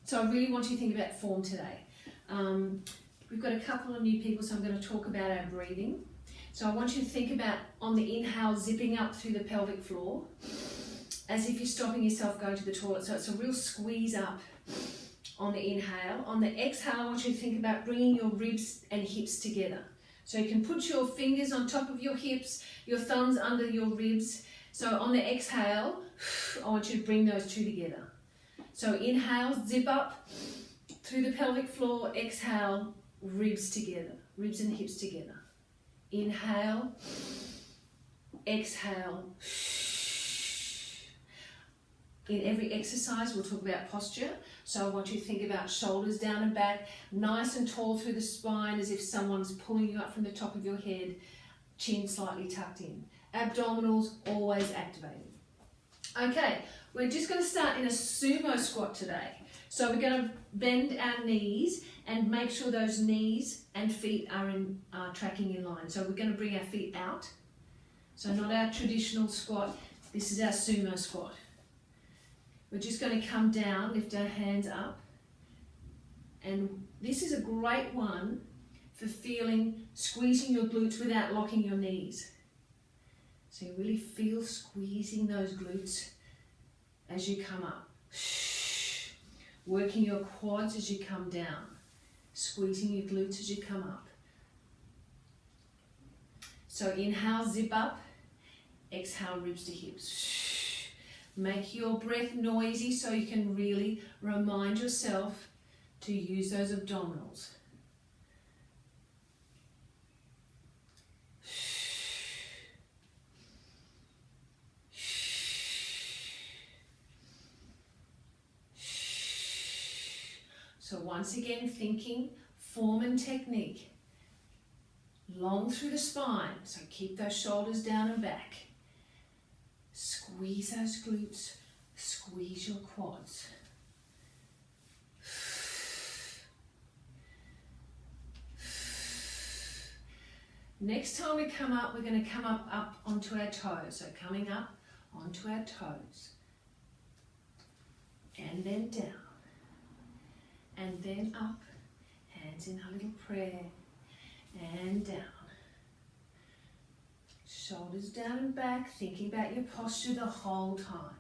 So I really want you to think about form today. We've got a couple of new people, so I'm going to talk about our breathing. So I want you to think about, on the inhale, zipping up through the pelvic floor, as if you're stopping yourself going to the toilet. So it's a real squeeze up on the inhale. On the exhale, I want you to think about bringing your ribs and hips together. So you can put your fingers on top of your hips, your thumbs under your ribs. So on the exhale, I want you to bring those two together. So inhale, zip up through the pelvic floor. Exhale, ribs together, ribs and hips together. Inhale, exhale. In every exercise, we'll talk about posture. So I want you to think about shoulders down and back, nice and tall through the spine, as if someone's pulling you up from the top of your head, chin slightly tucked in. Abdominals always activated. Okay, we're just going to start in a sumo squat today. So we're going to bend our knees and make sure those knees and feet are tracking in line. So we're going to bring our feet out. So not our traditional squat, this is our sumo squat. We're just going to come down, lift our hands up. And this is a great one for squeezing your glutes without locking your knees. So you really feel squeezing those glutes as you come up. Working your quads as you come down. Squeezing your glutes as you come up. So inhale, zip up. Exhale, ribs to hips. Make your breath noisy so you can really remind yourself to use those abdominals. So once again, thinking form and technique. Long through the spine, so keep those shoulders down and back. Squeeze those glutes, squeeze your quads. Next time we come up, we're going to come up onto our toes. So coming up onto our toes. And then down. And then up. Hands in a little prayer. And down. Shoulders down and back, thinking about your posture the whole time.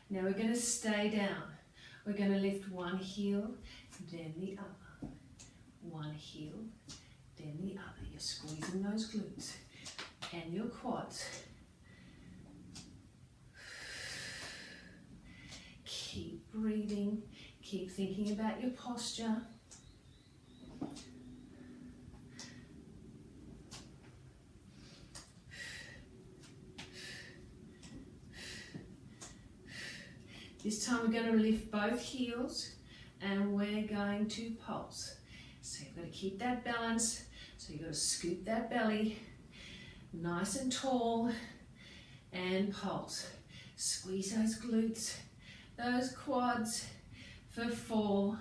Now we're going to stay down. We're going to lift one heel, then the other. One heel, then the other. You're squeezing those glutes and your quads. Keep breathing. Keep thinking about your posture. This time we're going to lift both heels and we're going to pulse. So you've got to keep that balance. So you've got to scoop that belly nice and tall and pulse. Squeeze those glutes, those quads for 4,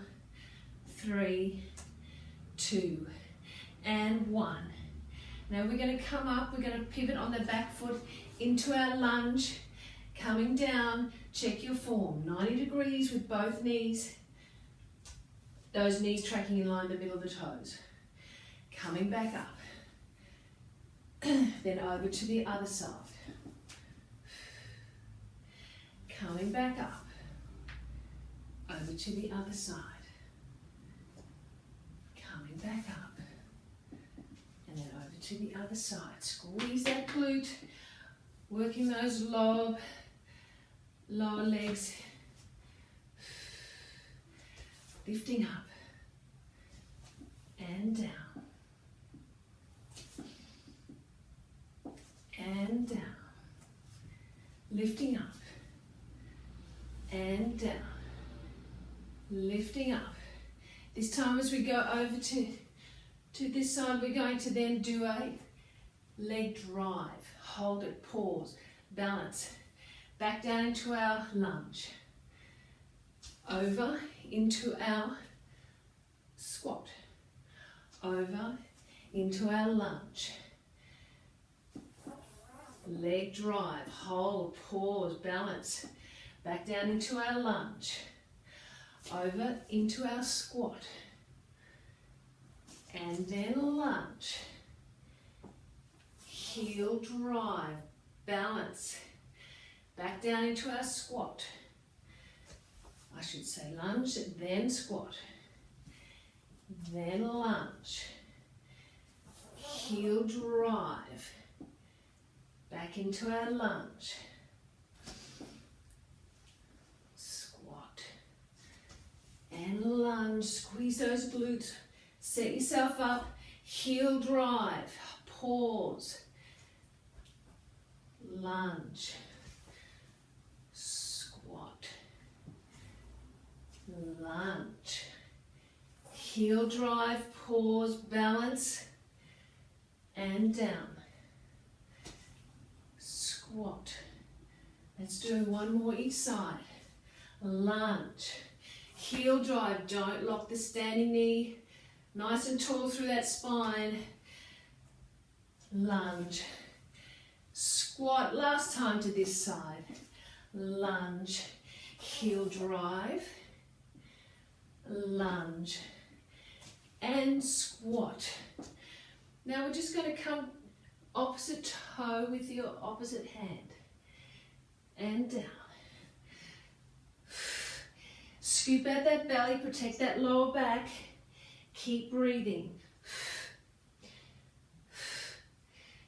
3, 2, and 1. Now we're going to come up, we're going to pivot on the back foot into our lunge. Coming down, check your form. 90 degrees with both knees. Those knees tracking in line the middle of the toes. Coming back up. Then over to the other side. Coming back up. Over to the other side. Coming back up. And then over to the other side. Squeeze that glute. Working those lower legs, lifting up and down and down, lifting up and down, lifting up. This time as we go over to this side, we're going to then do a leg drive, hold it, pause, balance, back down into our lunge, over into our squat, over into our lunge, leg drive, hold, pause, balance, back down into our lunge, over into our squat, and then lunge, heel drive, balance, back down into our squat. I should say lunge, then squat, then lunge, heel drive, back into our lunge, squat, and lunge. Squeeze those glutes, set yourself up, heel drive, pause, lunge, squat, lunge, heel drive, pause, balance, and down, squat. Let's do one more each side. Lunge, heel drive, don't lock the standing knee, nice and tall through that spine, lunge, squat, last time to this side, lunge, heel drive, lunge, and squat. Now we're just going to come opposite toe with your opposite hand, and down. Scoop out that belly, protect that lower back, keep breathing.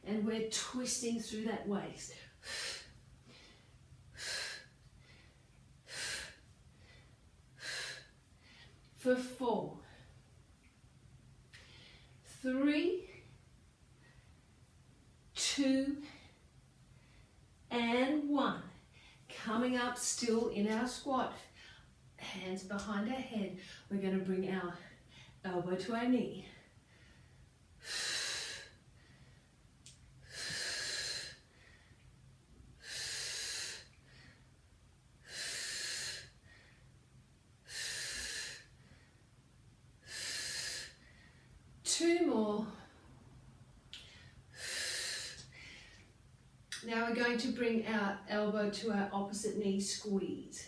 And we're twisting through that waist. For 4, 3, 2, and 1. Coming up still in our squat. Hands behind our head. We're going to bring our elbow to our knee. Two more. Now we're going to bring our elbow to our opposite knee, squeeze.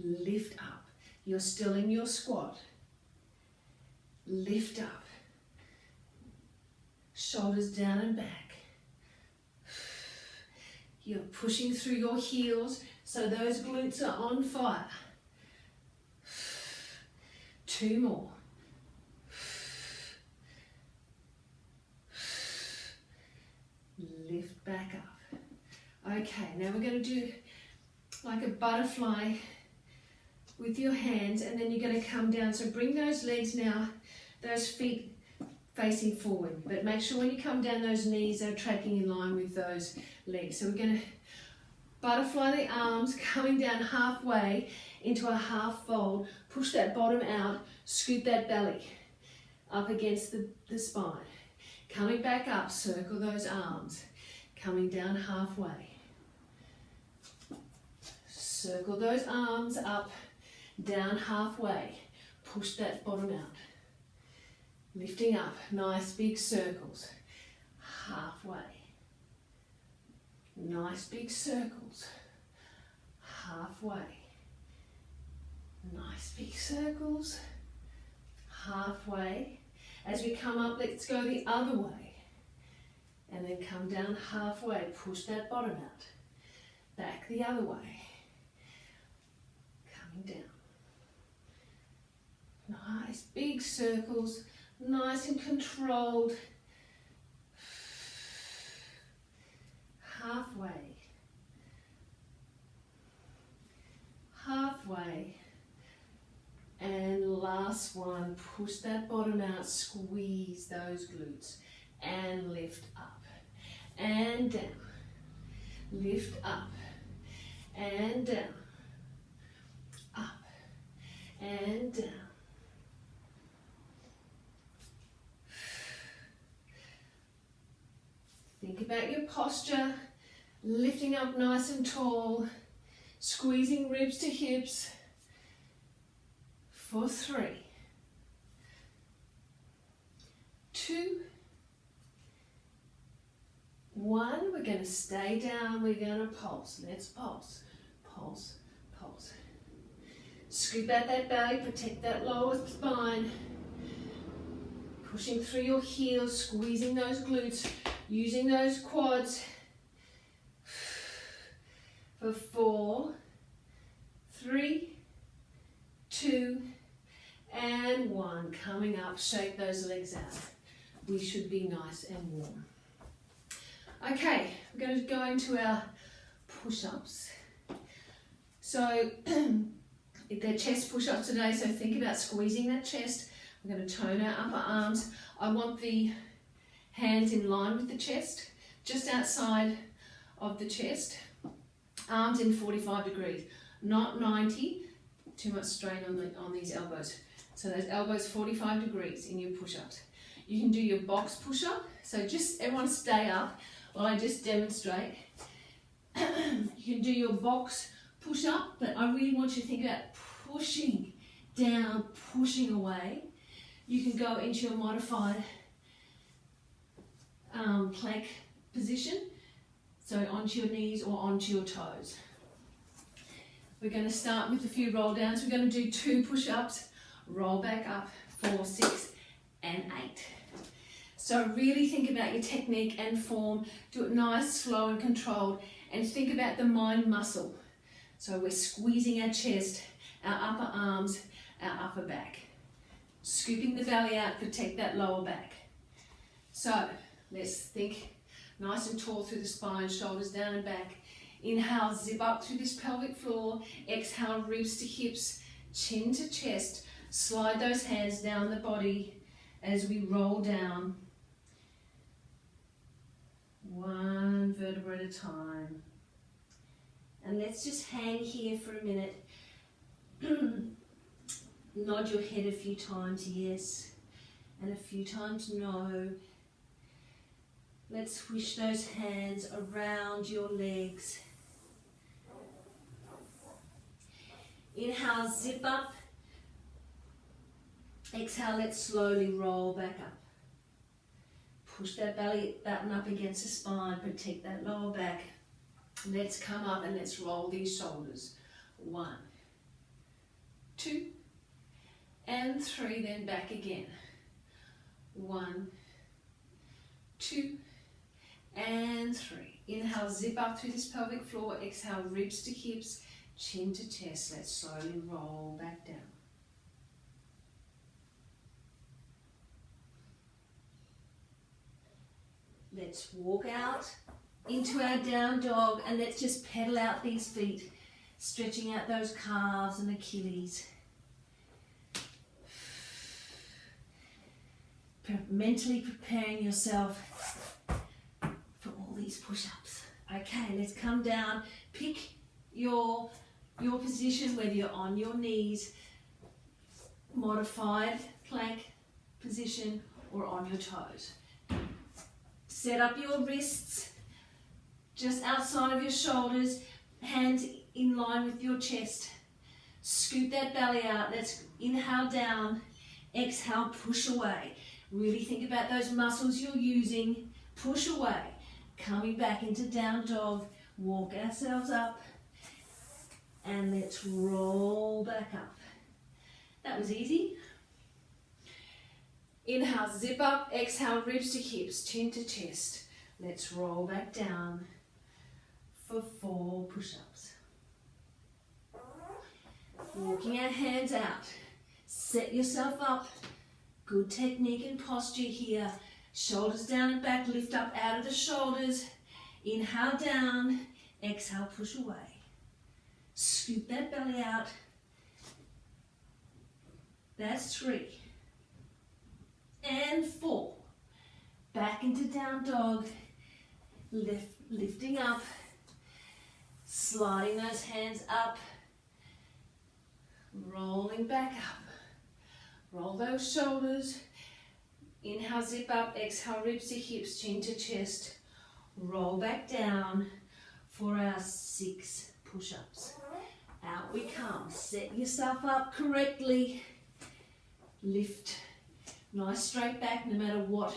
Lift up. You're still in your squat. Lift up. Shoulders down and back. You're pushing through your heels so those glutes are on fire. 2 more. Lift back up. Okay, now we're going to do like a butterfly with your hands, and then you're going to come down. So bring those legs now, those feet facing forward, but make sure when you come down those knees are tracking in line with those legs. So we're going to butterfly the arms, coming down halfway into a half fold, push that bottom out, scoop that belly up against the spine. Coming back up, circle those arms, coming down halfway. Circle those arms up, down halfway, push that bottom out. Lifting up, nice big circles, halfway. Nice big circles, halfway. Nice big circles, halfway. As we come up, let's go the other way. And then come down halfway, push that bottom out. Back the other way. Coming down. Nice big circles, nice and controlled. Halfway. Halfway. And last one, push that bottom out, squeeze those glutes and lift up and down. Lift up and down. Up and down. Think about your posture, lifting up nice and tall, squeezing ribs to hips for 3, 2, 1. We're going to stay down, we're going to pulse. Let's pulse, pulse, pulse. Scoop out that belly, protect that lower spine. Pushing through your heels, squeezing those glutes, using those quads. For 4, 3, 2, and 1. Coming up, shake those legs out. We should be nice and warm. Okay, we're going to go into our push-ups. So, they're chest push-ups today, so think about squeezing that chest. We're going to tone our upper arms. I want the hands in line with the chest, just outside of the chest. Arms in 45 degrees, not 90. Too much strain on these elbows. So those elbows 45 degrees in your push-ups. You can do your box push-up. So just everyone stay up while I just demonstrate. You can do your box push-up, but I really want you to think about pushing down, pushing away. You can go into your modified plank position, so onto your knees or onto your toes. We're going to start with a few roll downs. We're going to do 2 push-ups, roll back up, 4, 6, and 8. So really think about your technique and form. Do it nice, slow, and controlled, and think about the mind muscle. So we're squeezing our chest, our upper arms, our upper back. Scooping the belly out, protect that lower back. So let's think nice and tall through the spine, shoulders down and back. Inhale, zip up through this pelvic floor. Exhale, ribs to hips, chin to chest. Slide those hands down the body as we roll down. 1 vertebra at a time. And let's just hang here for a minute. Nod your head a few times, yes, and a few times no. Let's swish those hands around your legs. Inhale, zip up. Exhale, let's slowly roll back up. Push that belly button up against the spine, protect that lower back. Let's come up and let's roll these shoulders. 1, 2, and 3, then back again. 1, 2, and 3. Inhale, zip up through this pelvic floor. Exhale, ribs to hips, chin to chest. Let's slowly roll back down. Let's walk out into our down dog, and let's just pedal out these feet, stretching out those calves and Achilles. Mentally preparing yourself for all these push-ups. Okay, let's come down. Pick your position, whether you're on your knees, modified plank position, or on your toes. Set up your wrists just outside of your shoulders, hands in line with your chest. Scoop that belly out. Let's inhale down, exhale, push away. Really think about those muscles you're using. Push away. Coming back into down dog. Walk ourselves up. And let's roll back up. That was easy. Inhale, zip up. Exhale, ribs to hips, chin to chest. Let's roll back down for 4 push-ups. Walking our hands out. Set yourself up. Good technique and posture here. Shoulders down and back, lift up out of the shoulders. Inhale down, exhale, push away. Scoop that belly out. That's 3. And 4. Back into down dog. Lifting up. Sliding those hands up. Rolling back up. Roll those shoulders. Inhale, zip up. Exhale, ribs to hips, chin to chest. Roll back down for our 6 push-ups. Out we come. Set yourself up correctly. Lift. Nice straight back no matter what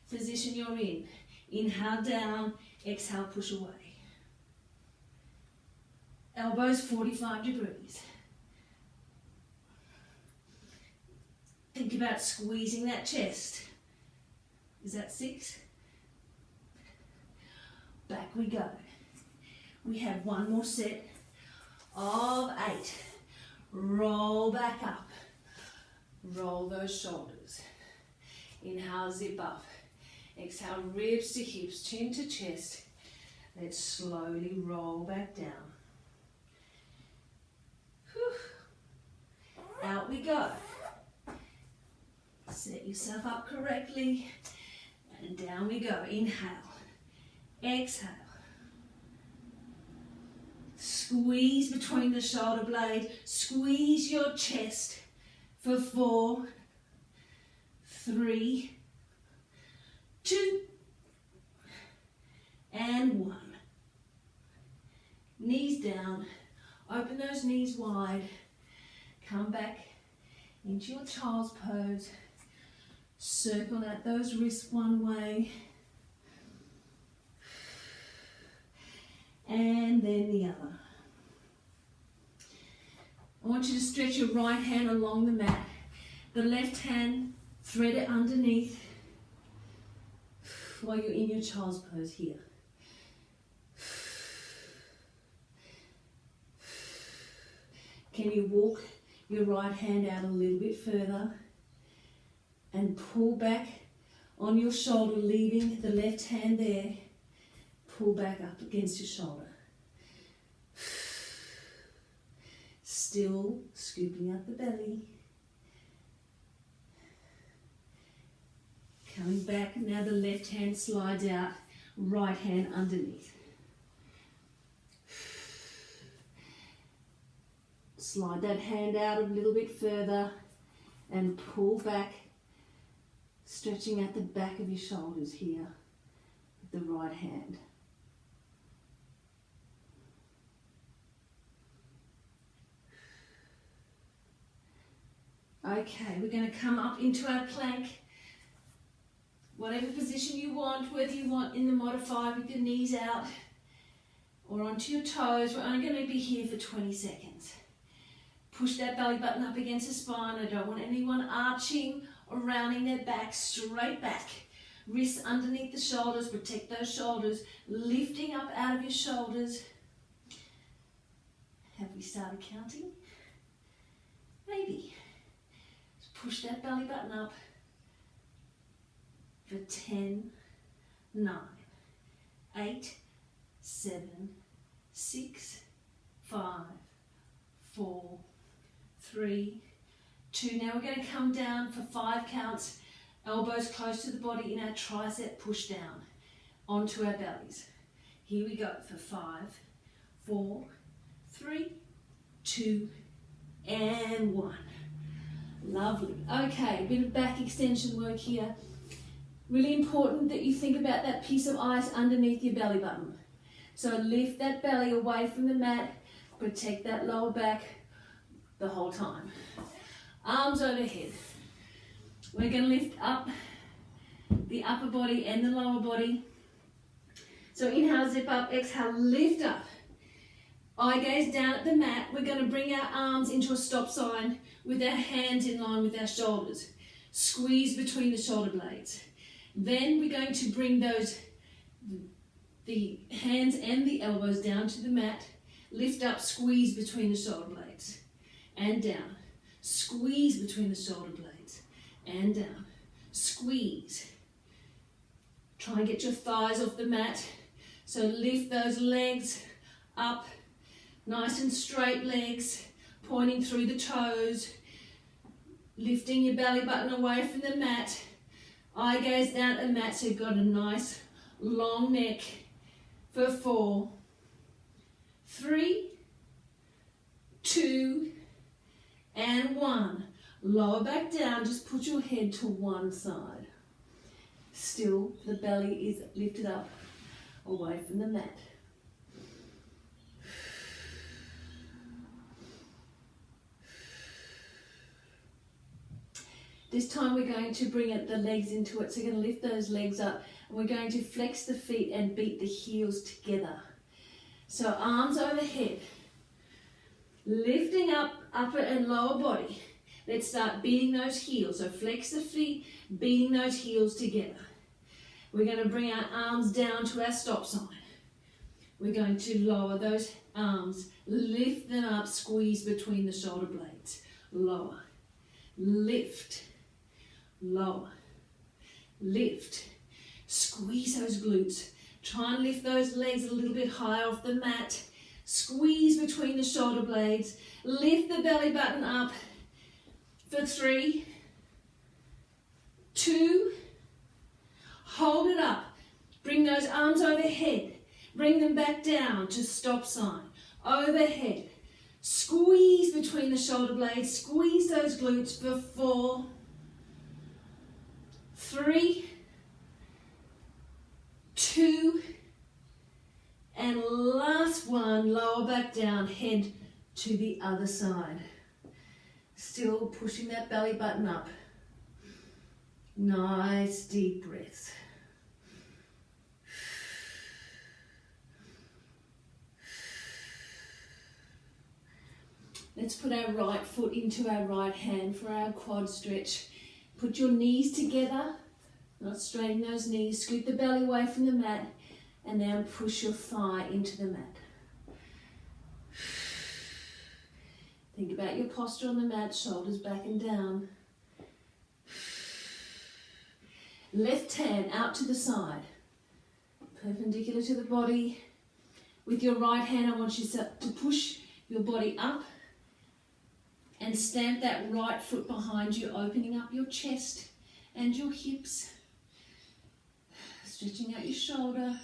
position you're in. Inhale down, exhale push away. Elbows 45 degrees. Think about squeezing that chest. Is that 6? Back we go. We have one more set of 8. Roll back up. Roll those shoulders. Inhale, zip up. Exhale, ribs to hips, chin to chest. Let's slowly roll back down. Whew. Out we go. Set yourself up correctly. And down we go. Inhale. Exhale. Squeeze between the shoulder blade. Squeeze your chest for 4, 3, 2, and 1. Knees down. Open those knees wide. Come back into your child's pose. Circle out those wrists one way. And then the other. I want you to stretch your right hand along the mat. The left hand, thread it underneath while you're in your child's pose here. Can you walk your right hand out a little bit further and pull back on your shoulder, leaving the left hand there. Pull back up against your shoulder. Still scooping up the belly. Coming back, now the left hand slides out, right hand underneath. Slide that hand out a little bit further and pull back, stretching at the back of your shoulders here with the right hand. Okay, we're going to come up into our plank. Whatever position you want, whether you want in the modified with your knees out or onto your toes, we're only going to be here for 20 seconds. Push that belly button up against the spine. I don't want anyone arching or rounding their back, straight back. Wrists underneath the shoulders, protect those shoulders, lifting up out of your shoulders. Have we started counting? Maybe. Push that belly button up for 10, 9, 8, 7, 6, 5, 4, 3, 2. Now we're going to come down for 5 counts, elbows close to the body in our tricep push down onto our bellies. Here we go for 5, 4, 3, 2, and 1. Lovely. Okay, a bit of back extension work here. Really important that you think about that piece of ice underneath your belly button. So lift that belly away from the mat, protect that lower back the whole time. Arms overhead. We're going to lift up the upper body and the lower body. So inhale, zip up, exhale, lift up. Eye gaze down at the mat. We're going to bring our arms into a stop sign with our hands in line with our shoulders. Squeeze between the shoulder blades. Then we're going to bring the hands and the elbows down to the mat. Lift up, squeeze between the shoulder blades. And down. Squeeze between the shoulder blades. And down. Squeeze. Try and get your thighs off the mat. So lift those legs up. Nice and straight legs, pointing through the toes, lifting your belly button away from the mat, eye gaze down at the mat so you've got a nice long neck for 4, 3, 2, and 1. Lower back down, just put your head to one side. Still, the belly is lifted up. away from the mat. This time we're going to bring the legs into it. So you're going to lift those legs up and we're going to flex the feet and beat the heels together. So arms overhead, lifting up upper and lower body. Let's start beating those heels. So flex the feet, beating those heels together. We're going to bring our arms down to our stop sign. We're going to lower those arms, lift them up, squeeze between the shoulder blades. Lower, lift, lower, lift. Squeeze those glutes. Try and lift those legs a little bit higher off the mat. Squeeze between the shoulder blades. Lift the belly button up for 3, 2, hold it up. Bring those arms overhead. Bring them back down to stop sign. Overhead. Squeeze between the shoulder blades. Squeeze those glutes for 4, 3, 2, and last one, lower back down, head to the other side. Still pushing that belly button up. Nice deep breath. Let's put our right foot into our right hand for our quad stretch. Put your knees together, not straighten those knees. Scoot the belly away from the mat and then push your thigh into the mat. Think about your posture on the mat, shoulders back and down. Left hand out to the side, perpendicular to the body. With your right hand, I want you to push your body up and stamp that right foot behind you, opening up your chest and your hips. Stretching out your shoulder.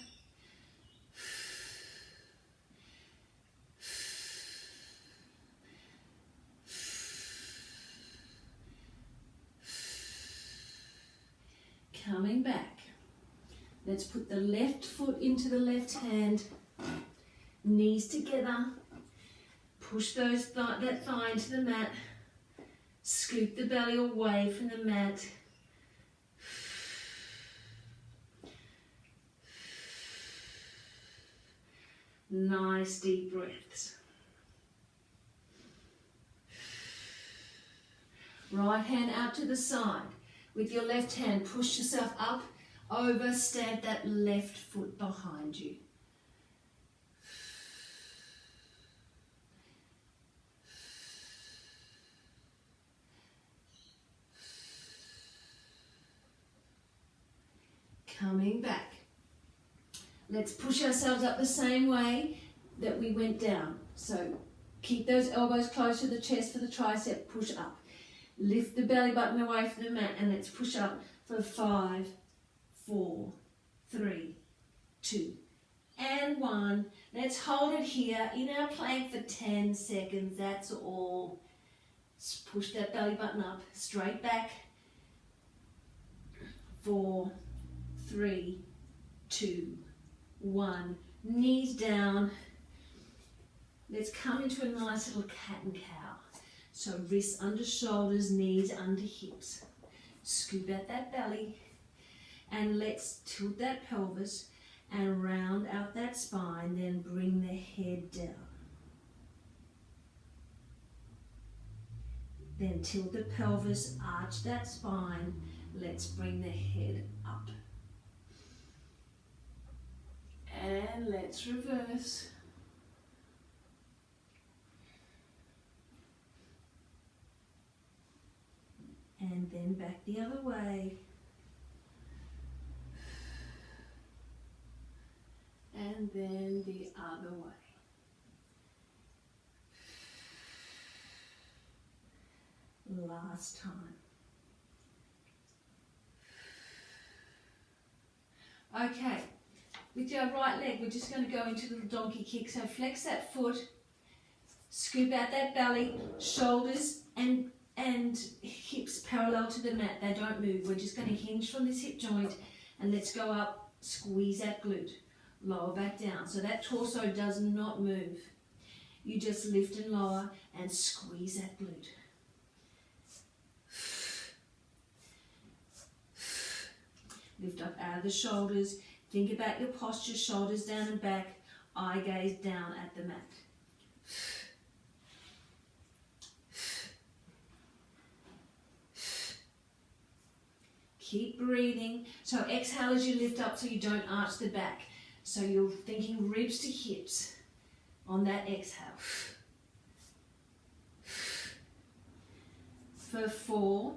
Coming back. Let's put the left foot into the left hand, knees together. Push that thigh into the mat. Scoop the belly away from the mat. Nice deep breaths. Right hand out to the side. With your left hand, push yourself up, over, stamp that left foot behind you. Coming back. Let's push ourselves up the same way that we went down. So keep those elbows close to the chest for the tricep, push up. Lift the belly button away from the mat and let's push up for 5, 4, 3, 2, and 1. Let's hold it here in our plank for 10 seconds, that's all. Just push that belly button up, straight back. 4, 3, 2, 1. Knees down. Let's come into a nice little cat and cow. So wrists under shoulders, knees under hips. Scoop out that belly and let's tilt that pelvis and round out that spine, then bring the head down. Then tilt the pelvis, arch that spine, let's bring the head up. And let's reverse. And then back the other way. And then the other way. Last time. Okay, with your right leg, we're just going to go into the donkey kick. So flex that foot, scoop out that belly, shoulders and hips parallel to the mat. They don't move. We're just going to hinge from this hip joint and let's go up, squeeze that glute. lower back down. So that torso does not move. You just lift and lower and squeeze that glute. Lift up out of the shoulders. Think about your posture, shoulders down and back, eye gaze down at the mat. Keep breathing. So exhale as you lift up so you don't arch the back. So you're thinking ribs to hips on that exhale. For 4,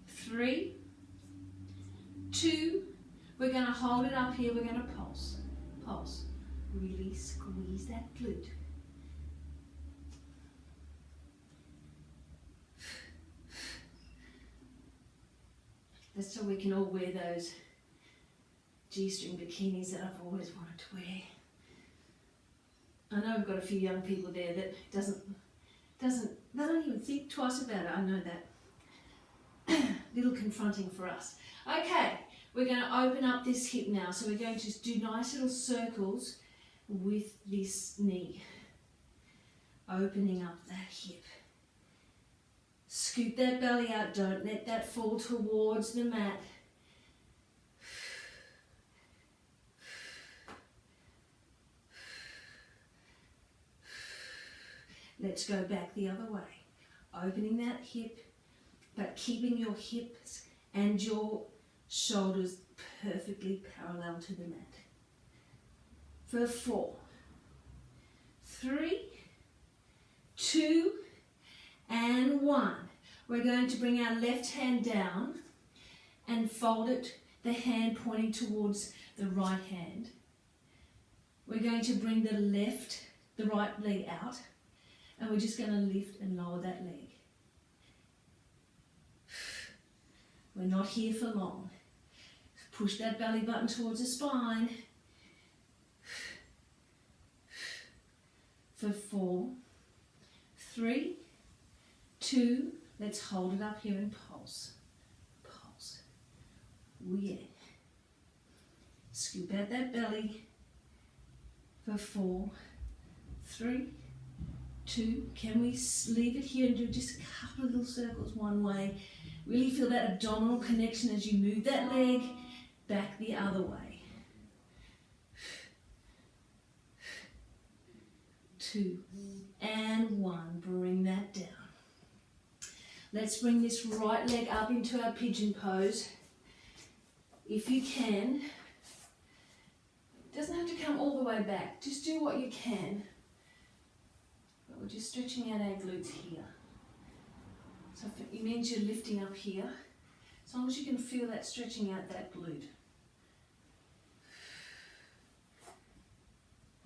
3, 2, we're going to hold it up here, we're going to pulse, pulse, really squeeze that glute. That's so we can all wear those G-string bikinis that I've always wanted to wear. I know I've got a few young people there that they don't even think twice about it. I know that. Little confronting for us. Okay, we're going to open up this hip now. So we're going to do nice little circles with this knee. Opening up that hip. Scoop that belly out. Don't let that fall towards the mat. Let's go back the other way. Opening that hip, but keeping your hips and your shoulders perfectly parallel to the mat. For 4, 3, 2, and 1. We're going to bring our left hand down and fold it, the hand pointing towards the right hand. We're going to bring the right leg out, and we're just going to lift and lower that leg. We're not here for long. Push that belly button towards the spine. For 4, 3, 2, let's hold it up here and pulse. Pulse. Oh yeah. Scoop out that belly. For 4, 3, 2, can we leave it here and do just a couple of little circles one way? Really feel that abdominal connection as you move that leg back the other way. 2 and 1, bring that down. Let's bring this right leg up into our pigeon pose. If you can, it doesn't have to come all the way back, just do what you can. But we're just stretching out our glutes here. So if it means you're lifting up here, as long as you can feel that stretching out that glute.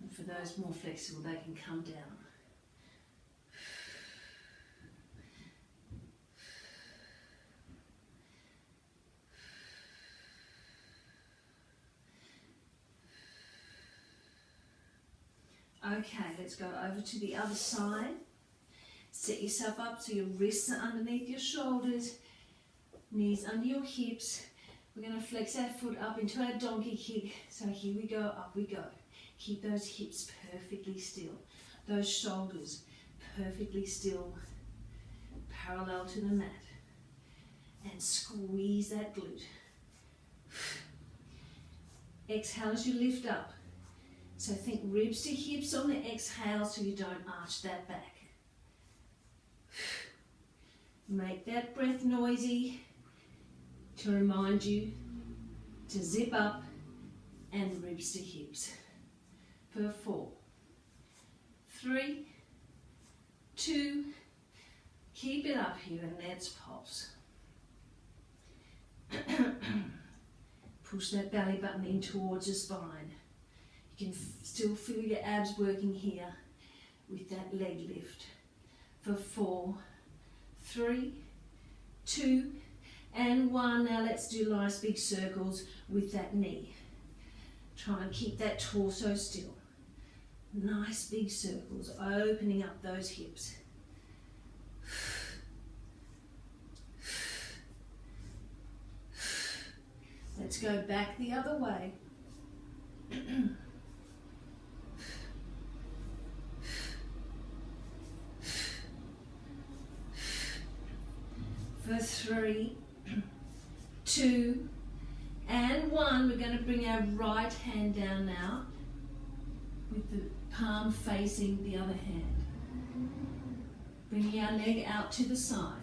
And for those more flexible, they can come down. Okay, let's go over to the other side. Set yourself up so your wrists are underneath your shoulders, knees under your hips. We're going to flex our foot up into our donkey kick. So here we go, up we go. Keep those hips perfectly still, those shoulders perfectly still, parallel to the mat. And squeeze that glute. Exhale as you lift up. So think ribs to hips on the exhale so you don't arch that back. Make that breath noisy to remind you to zip up and ribs to hips. For 4, 3, 2, keep it up here and let's pulse. Push that belly button in towards the spine. You can still feel your abs working here with that leg lift. For 4, 3, 2, and 1. Now let's do nice big circles with that knee. Try and keep that torso still. Nice big circles, opening up those hips. Let's go back the other way. 3, 2, and 1. We're going to bring our right hand down now with the palm facing the other hand. Bringing our leg out to the side.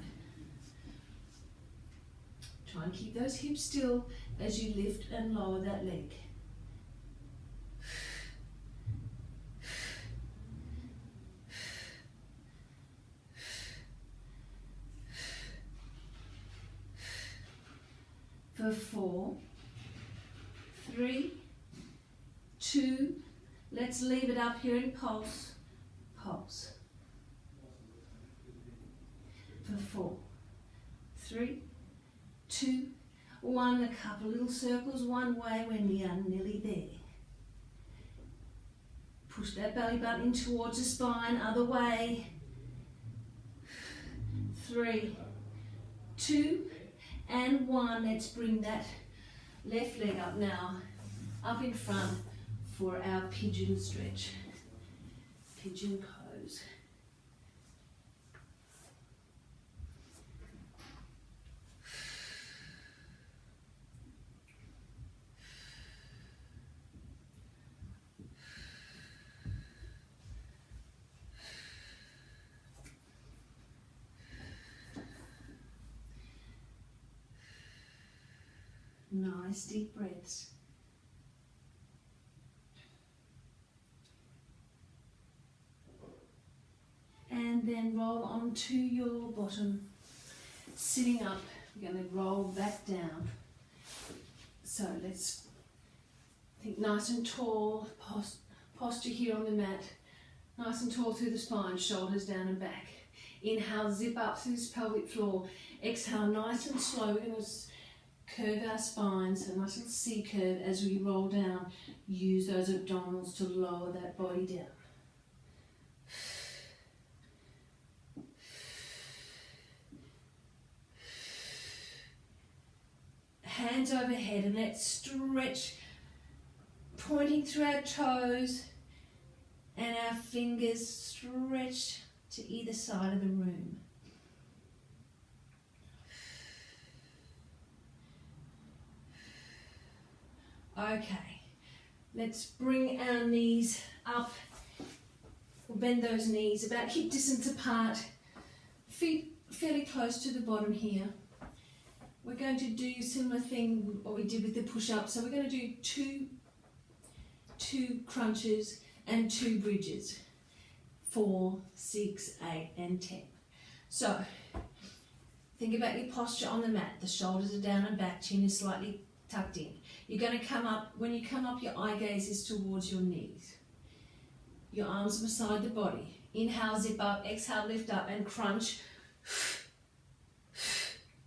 Try and keep those hips still as you lift and lower that leg. For 4, 3, 2, let's leave it up here in pulse, pulse. For 4, 3, 2, 1, a couple little circles one way when we are nearly there. Push that belly button in towards the spine, other way. 3, 2, and 1. Let's bring that left leg up now, up in front for our pigeon stretch, pigeon pose. Nice deep breaths. And then roll onto your bottom. Sitting up, you're going to roll back down. So let's think nice and tall, posture here on the mat. Nice and tall through the spine, shoulders down and back. Inhale, zip up through this pelvic floor. Exhale, nice and slow. We're going to curve our spine, so a nice little C curve as we roll down. Use those abdominals to lower that body down. Hands overhead, and let's stretch, pointing through our toes and our fingers stretch to either side of the room. Okay, let's bring our knees up. We'll bend those knees about hip distance apart, feet fairly close to the bottom here. We're going to do a similar thing what we did with the push-up. So we're going to do two crunches and 2 bridges. 4, 6, 8, and 10. So think about your posture on the mat. The shoulders are down and back, chin is slightly tucked in. You're going to come up, when you come up, your eye gaze is towards your knees. Your arms beside the body. Inhale, zip up, exhale, lift up, and crunch.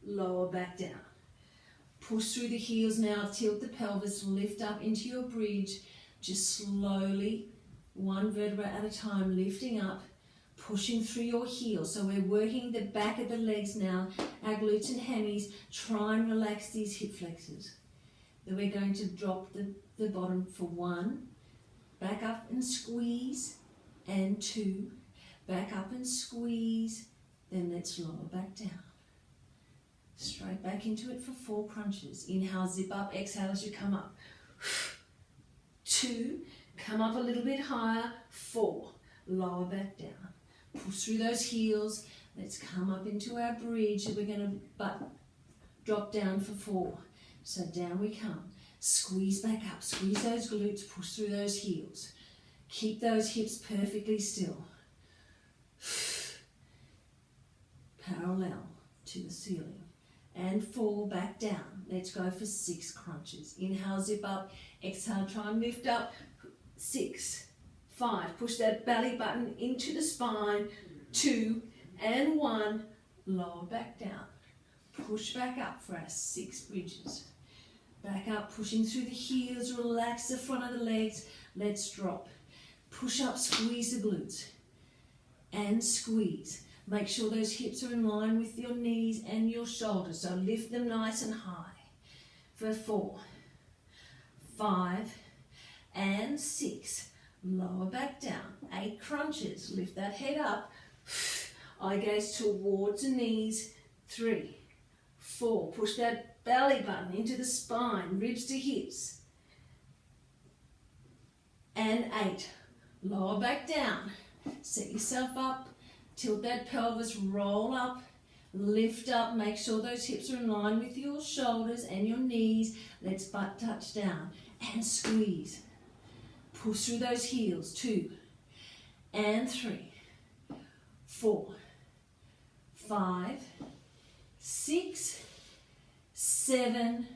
Lower back down. Push through the heels now, tilt the pelvis, lift up into your bridge. Just slowly, one vertebra at a time, lifting up, pushing through your heels. So we're working the back of the legs now, our glutes and hammies. Try and relax these hip flexors. Then we're going to drop the bottom for 1, back up and squeeze, and 2, back up and squeeze, then let's lower back down. Straight back into it for 4 crunches. Inhale, zip up, exhale as you come up. 2, come up a little bit higher, 4, lower back down. Push through those heels, let's come up into our bridge. We're going to drop down for 4. So down we come. Squeeze back up, squeeze those glutes, push through those heels. Keep those hips perfectly still. Parallel to the ceiling. And fall back down. Let's go for 6 crunches. Inhale, zip up, exhale, try and lift up. 6, 5, push that belly button into the spine. 2 and 1, lower back down. Push back up for our 6 bridges. Back up, pushing through the heels, relax the front of the legs. Let's drop. Push up, squeeze the glutes. And squeeze. Make sure those hips are in line with your knees and your shoulders. So lift them nice and high. For 4, 5, and 6. Lower back down. 8 crunches. Lift that head up. Eye gaze towards the knees. 3, 4, push that belly button into the spine, ribs to hips. And 8, lower back down. Set yourself up, tilt that pelvis, roll up, lift up, make sure those hips are in line with your shoulders and your knees. Let's butt touch down and squeeze. Push through those heels, 2 and 3, 4, 5, 6, 7,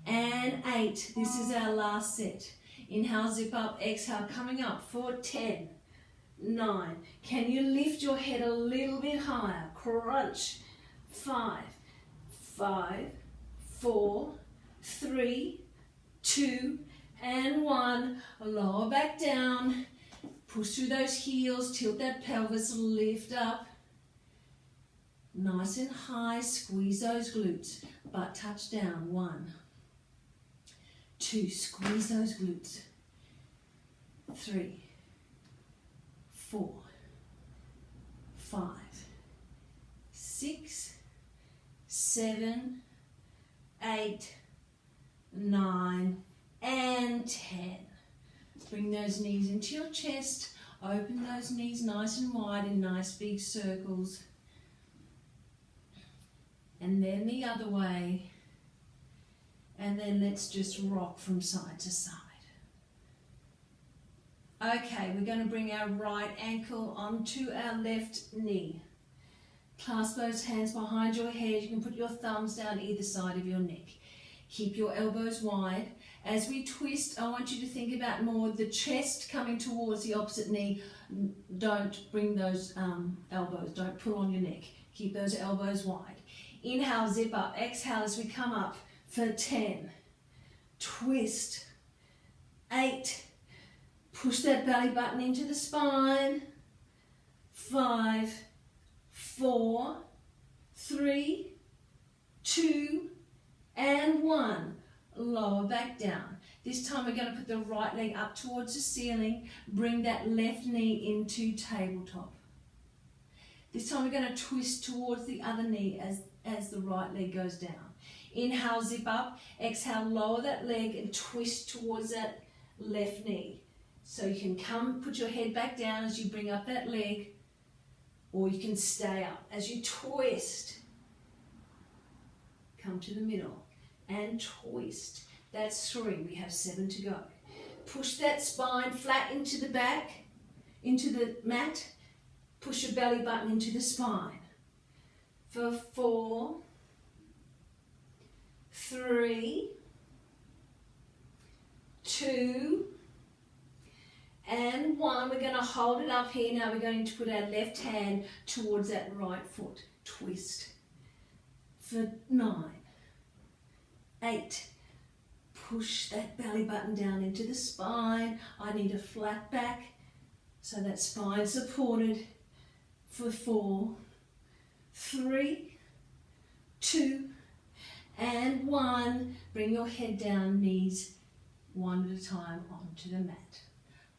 and 8. This is our last set. Inhale, zip up, exhale, coming up for 10, 9. Can you lift your head a little bit higher? Crunch. 5, 4, 3, 2, and 1. Lower back down. Push through those heels, tilt that pelvis, lift up. Nice and high, squeeze those glutes. Butt touch down. 1, 2, squeeze those glutes. 3, 4, 5, 6, 7, 8, 9, and 10. Bring those knees into your chest. Open those knees nice and wide in nice big circles. And then the other way. And then let's just rock from side to side. Okay, we're going to bring our right ankle onto our left knee. Clasp those hands behind your head. You can put your thumbs down either side of your neck. Keep your elbows wide. As we twist, I want you to think about more the chest coming towards the opposite knee. Don't bring those elbows, don't pull on your neck. Keep those elbows wide. Inhale, zip up. Exhale as we come up for 10. Twist. 8. Push that belly button into the spine. 5, 4, 3, 2, and 1. Lower back down. This time we're going to put the right leg up towards the ceiling. Bring that left knee into tabletop. This time we're going to twist towards the other knee as the right leg goes down. Inhale, zip up. Exhale, lower that leg and twist towards that left knee. So you can come, put your head back down as you bring up that leg, or you can stay up. As you twist, come to the middle and twist. That's 3. We have 7 to go. Push that spine flat into the back, into the mat. Push your belly button into the spine. For 4, 3, 2, and 1. We're going to hold it up here. Now we're going to put our left hand towards that right foot. Twist. For 9, 8. Push that belly button down into the spine. I need a flat back so that spine supported. For 4, 3, 2, and 1. Bring your head down, knees one at a time onto the mat.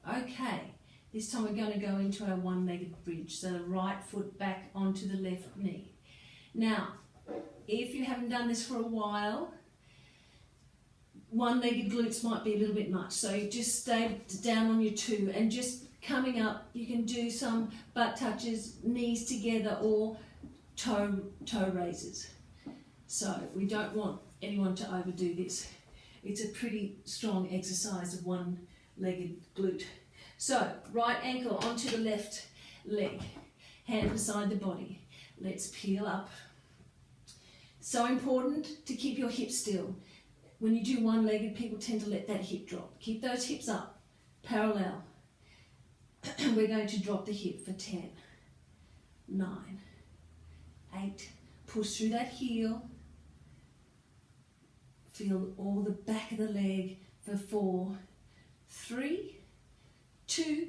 Okay, this time we're going to go into our one-legged bridge. So the right foot back onto the left knee. Now, if you haven't done this for a while, one-legged glutes might be a little bit much. So you just stay down on your 2 and just coming up, you can do some butt touches, knees together, or toe raises. So we don't want anyone to overdo this. It's a pretty strong exercise of one-legged glute. So right ankle onto the left leg, hand beside the body. Let's peel up. So important to keep your hips still. When you do one-legged, people tend to let that hip drop. Keep those hips up, parallel. We're going to drop the hip for 10, 9, 8. Push through that heel. Feel all the back of the leg for 4, 3, 2,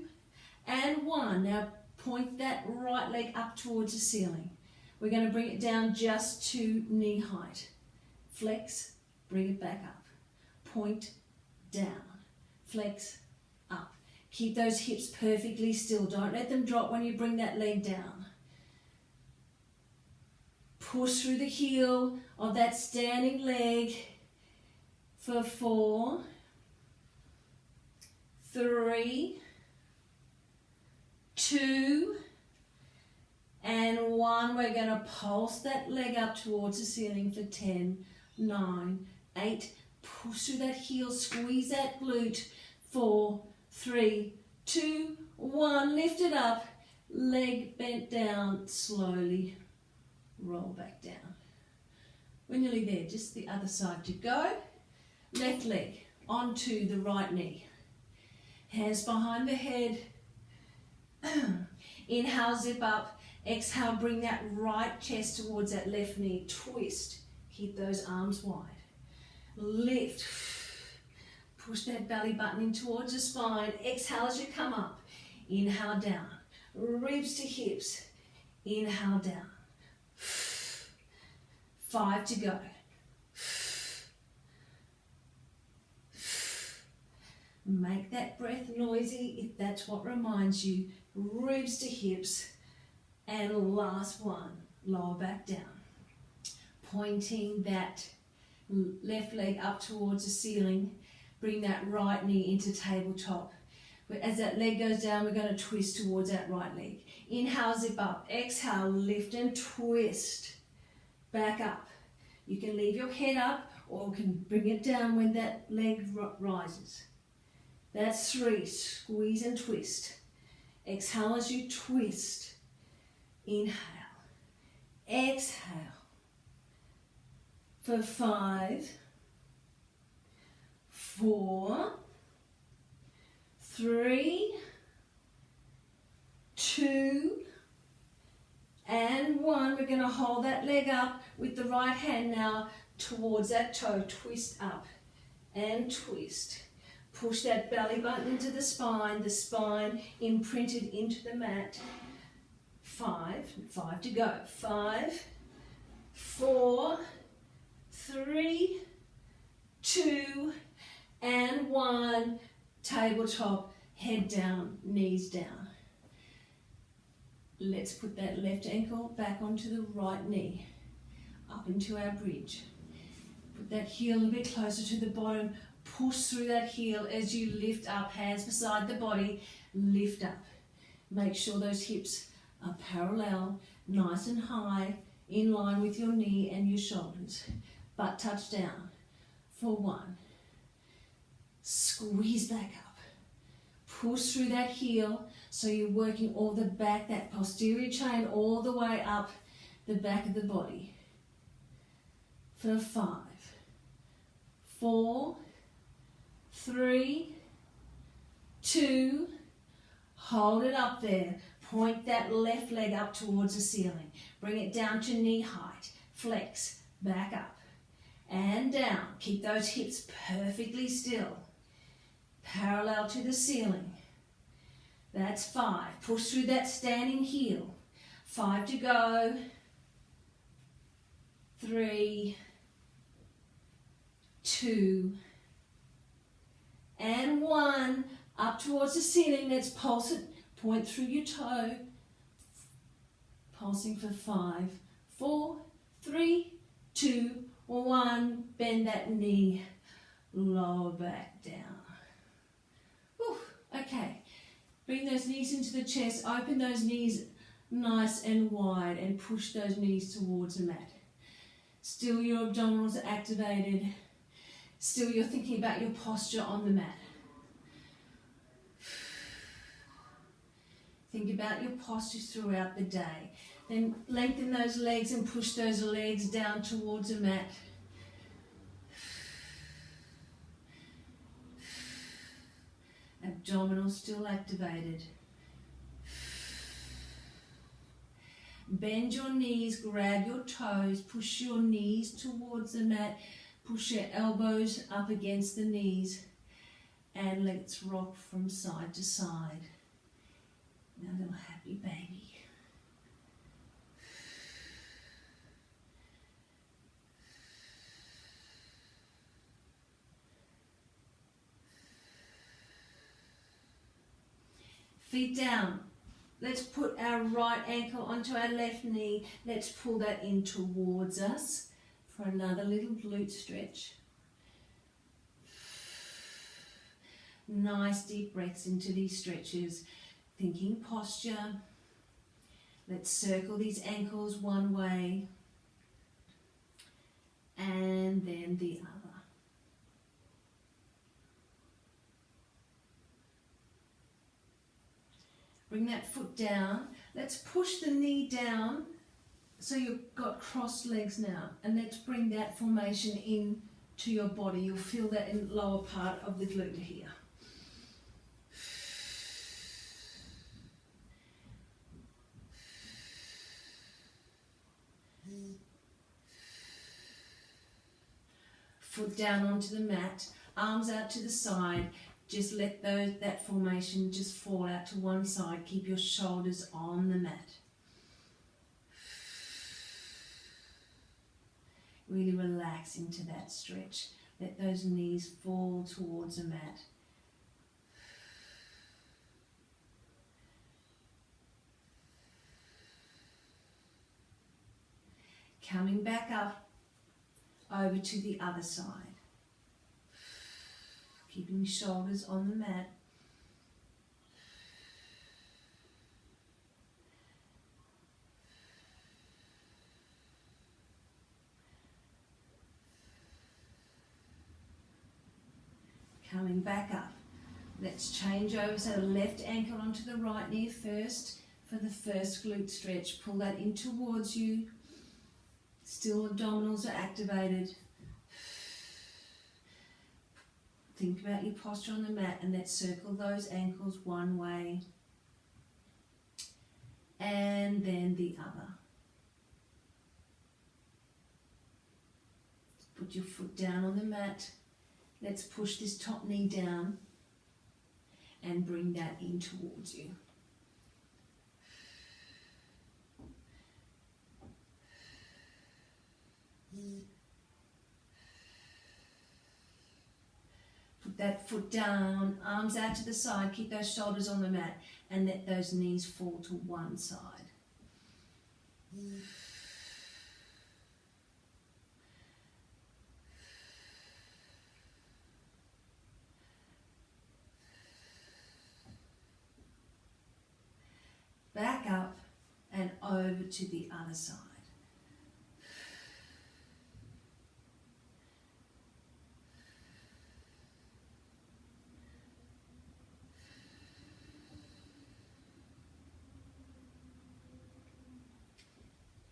and 1. Now point that right leg up towards the ceiling. We're going to bring it down just to knee height. Flex, bring it back up. Point down. Flex, up. Keep those hips perfectly still. Don't let them drop when you bring that leg down. Push through the heel of that standing leg for 4, 3, 2, and 1. We're going to pulse that leg up towards the ceiling for 10, 9, 8. Push through that heel, squeeze that glute. 4, 3, 2, 1. Lift it up, leg bent down, slowly roll back down. We're nearly there, just the other side to go. Left leg onto the right knee. Hands behind the head. Inhale, zip up. Exhale, bring that right chest towards that left knee. Twist. Keep those arms wide. Lift. Push that belly button in towards the spine. Exhale as you come up. Inhale, down. Ribs to hips. Inhale, down. 5 to go. Make that breath noisy if that's what reminds you. Ribs to hips. And last one, lower back down. Pointing that left leg up towards the ceiling. Bring that right knee into tabletop. As that leg goes down, we're going to twist towards that right leg. Inhale, zip up. Exhale, lift and twist. Back up. You can leave your head up or you can bring it down when that leg rises. That's 3. Squeeze and twist. Exhale as you twist. Inhale. Exhale. For 5, 4, 3, 2, and 1. We're going to hold that leg up with the right hand now towards that toe. Twist up and twist. Push that belly button into the spine imprinted into the mat. 5 to go. 5, 4, 3, 2, and 1. Tabletop, head down, knees down. Let's put that left ankle back onto the right knee, up into our bridge. Put that heel a little bit closer to the bottom. Push through that heel as you lift up, hands beside the body, lift up. Make sure those hips are parallel, nice and high, in line with your knee and your shoulders. Butt touch down for 1. Squeeze back up. Push through that heel so you're working all the back, that posterior chain all the way up the back of the body. For 5, 4, 3, 2, hold it up there. Point that left leg up towards the ceiling. Bring it down to knee height. Flex, back up and down. Keep those hips perfectly still. Parallel to the ceiling. That's 5. Push through that standing heel. 5 to go. 3, 2, and 1. Up towards the ceiling. Let's pulse it. Point through your toe. Pulsing for 5, 4, 3, 2, 1. Bend that knee. Lower back down. Whew. Okay. Bring those knees into the chest. Open those knees nice and wide and push those knees towards the mat. Still your abdominals are activated. Still you're thinking about your posture on the mat. Think about your postures throughout the day. Then lengthen those legs and push those legs down towards the mat. Abdominals still activated. Bend your knees, grab your toes, push your knees towards the mat, push your elbows up against the knees, and let's rock from side to side. Now, little happy baby. Feet down, Let's put our right ankle onto our left knee. Let's pull that in towards us for another little glute stretch. Nice deep breaths into these stretches. Thinking posture. Let's circle these ankles one way and then the other. Bring that foot down. Let's push the knee down so you've got crossed legs now. And let's bring that formation in to your body. You'll feel that in the lower part of the glute here. Foot down onto the mat, arms out to the side. Just let that formation just fall out to one side. Keep your shoulders on the mat. Really relax into that stretch. Let those knees fall towards the mat. Coming back up over to the other side. Keeping shoulders on the mat. Coming back up. Let's change over, so the left ankle onto the right knee first for the first glute stretch. Pull that in towards you. Still abdominals are activated. Think about your posture on the mat and let's circle those ankles one way and then the other. Put your foot down on the mat. Let's push this top knee down and bring that in towards you. Put that foot down, arms out to the side, keep those shoulders on the mat and let those knees fall to one side. Back up and over to the other side.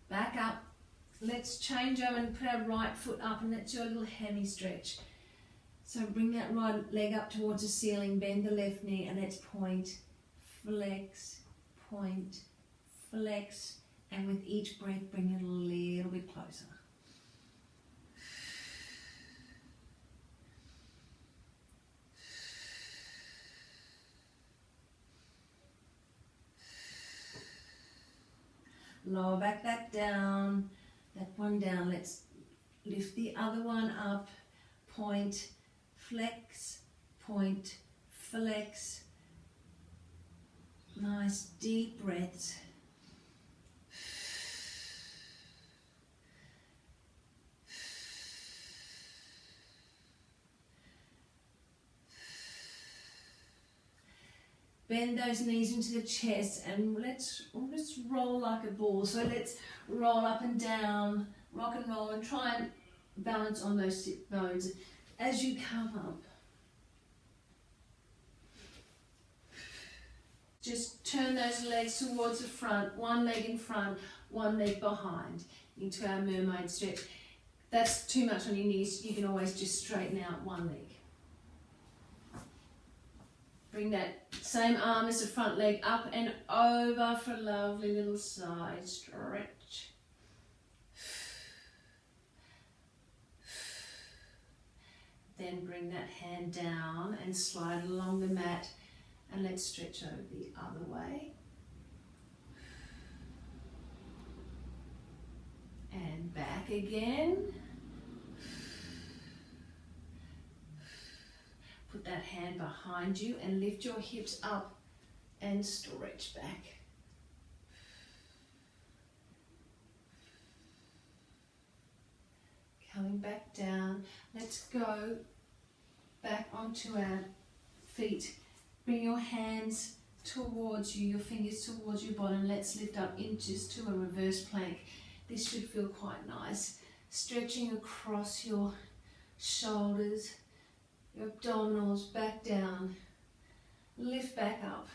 Back up. Let's change over and put our right foot up, and that's your little hemi stretch. So bring that right leg up towards the ceiling, bend the left knee, and let's point, flex, point, flex, and with each breath bring it a little bit closer. Lower back that down, that one down. Let's lift the other one up, point, flex, point, flex. Nice deep breaths. Bend those knees into the chest and let's just roll like a ball. So let's roll up and down, rock and roll, and try and balance on those sit bones as you come up. Just turn those legs towards the front, one leg in front, one leg behind, into our mermaid stretch. That's too much on your knees, you can always just straighten out one leg. Bring that same arm as the front leg up and over for a lovely little side stretch. Then bring that hand down and slide along the mat, and let's stretch over the other way. And back again. Put that hand behind you and lift your hips up and stretch back. Coming back down. Let's go back onto our feet. Bring your hands towards you, your fingers towards your bottom. Let's lift up inches to a reverse plank. This should feel quite nice. Stretching across your shoulders, your abdominals, back down. Lift back up.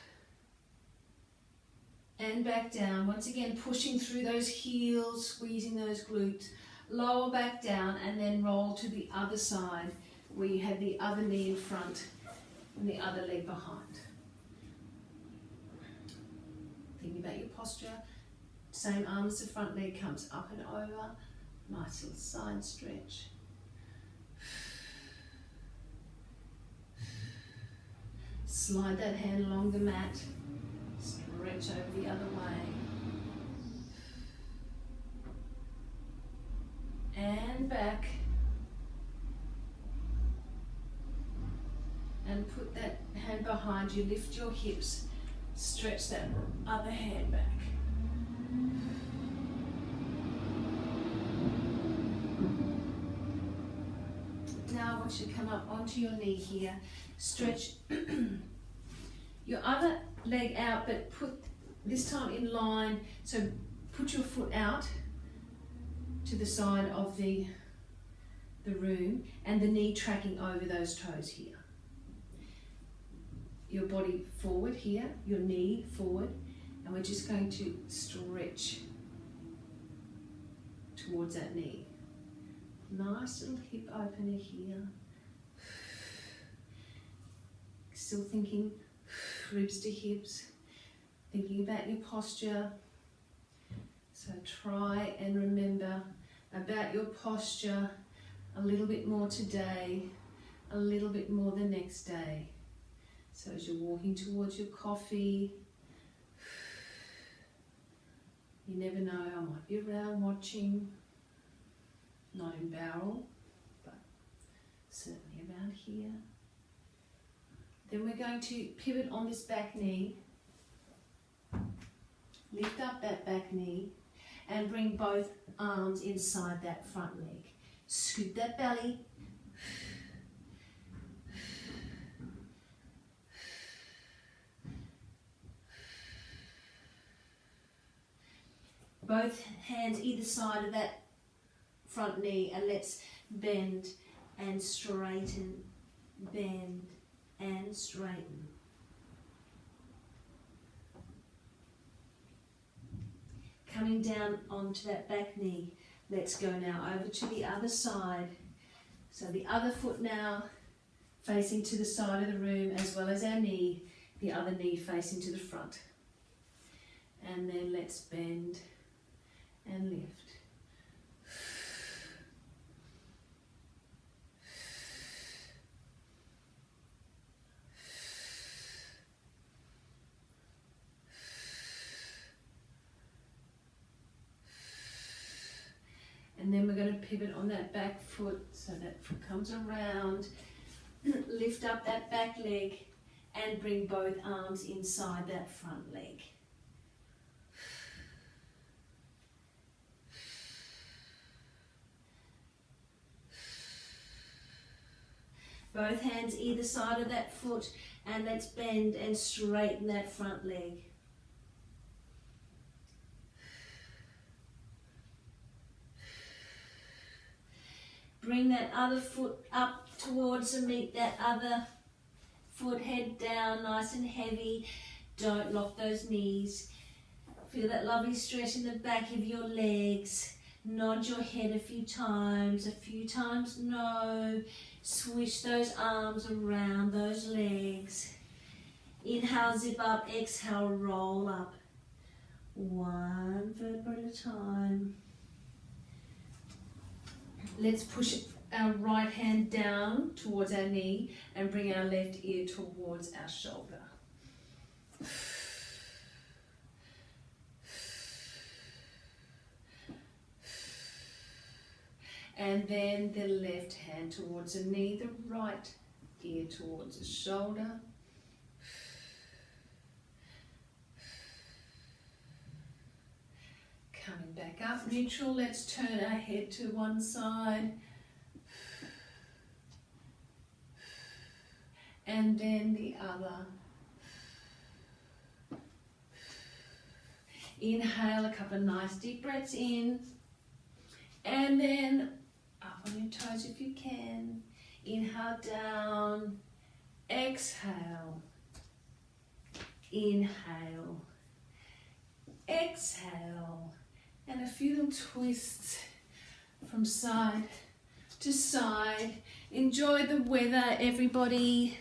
And back down. Once again, pushing through those heels, squeezing those glutes. Lower back down and then roll to the other side where you have the other knee in front and the other leg behind. Thinking about your posture. Same arm as the front leg comes up and over. Nice little side stretch. Slide that hand along the mat. Stretch over the other way. And back. And put that hand behind you. Lift your hips. Stretch that other hand back. Now I want you to come up onto your knee here. Stretch your other leg out, but put this time in line. So put your foot out to the side of the room and the knee tracking over those toes here. Your body forward here, your knee forward, and we're just going to stretch towards that knee. Nice little hip opener here. Still thinking ribs to hips, thinking about your posture. So try and remember about your posture a little bit more today, a little bit more the next day. So as you're walking towards your coffee, you never know, I might be around watching, not in barrel, but certainly around here. Then we're going to pivot on this back knee, lift up that back knee and bring both arms inside that front leg. Scoop that belly. Both hands either side of that front knee, and let's bend and straighten, bend and straighten. Coming down onto that back knee, let's go now over to the other side. So the other foot now facing to the side of the room, as well as our knee, the other knee facing to the front. And then let's bend and lift. And then we're going to pivot on that back foot, so that foot comes around, lift up that back leg and bring both arms inside that front leg. Both hands either side of that foot, and let's bend and straighten that front leg. Bring that other foot up towards and meet that other foot, head down, nice and heavy. Don't lock those knees. Feel that lovely stretch in the back of your legs. Nod your head a few times no. Swish those arms around those legs. Inhale, zip up, exhale, roll up. One vertebra at a time. Let's push our right hand down towards our knee and bring our left ear towards our shoulder. And then the left hand towards the knee, the right ear towards the shoulder. Coming back up, neutral. Let's turn our head to one side, and then the other. Inhale a couple of nice deep breaths in, and then up on your toes if you can. Inhale down, exhale, inhale, exhale, and a few little twists from side to side. Enjoy the weather, everybody.